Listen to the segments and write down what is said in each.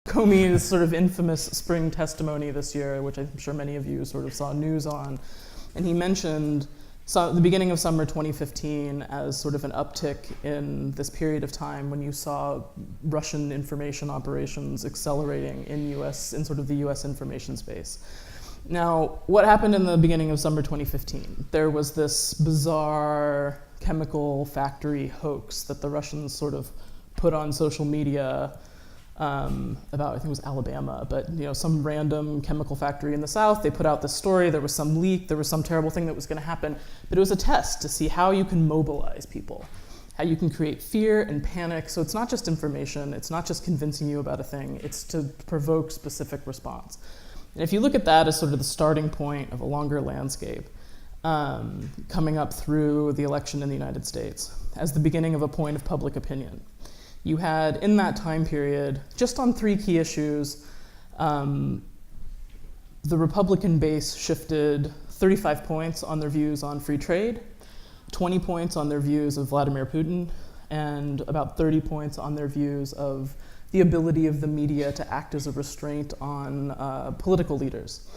Comey's sort of infamous spring testimony this year, which I'm sure many of you sort of saw news on. And he mentioned the beginning of summer 2015 as sort of an uptick in this period of time when you saw Russian information operations accelerating in sort of the US information space. Now, what happened in the beginning of summer 2015? There was this bizarre chemical factory hoax that the Russians sort of put on social media about, I think it was Alabama, but some random chemical factory in the South. They put out this story, there was some leak, there was some terrible thing that was gonna happen, but it was a test to see how you can mobilize people, how you can create fear and panic. So it's not just information, it's not just convincing you about a thing, it's to provoke specific response. And if you look at that as sort of the starting point of a longer landscape, coming up through the election in the United States, as the beginning of a point of public opinion. You had, in that time period, just on 3 key issues, the Republican base shifted 35 points on their views on free trade, 20 points on their views of Vladimir Putin, and about 30 points on their views of the ability of the media to act as a restraint on political leaders.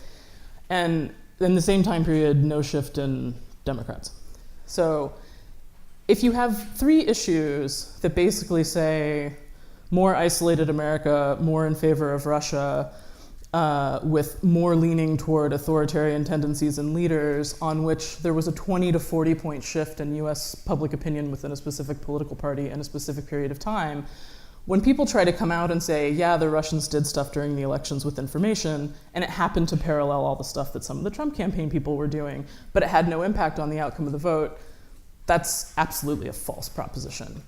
And in the same time period, no shift in Democrats. So if you have 3 issues that basically say more isolated America, more in favor of Russia, with more leaning toward authoritarian tendencies in leaders, on which there was a 20 to 40 point shift in US public opinion within a specific political party in a specific period of time, when people try to come out and say, yeah, the Russians did stuff during the elections with information, and it happened to parallel all the stuff that some of the Trump campaign people were doing, but it had no impact on the outcome of the vote, that's absolutely a false proposition.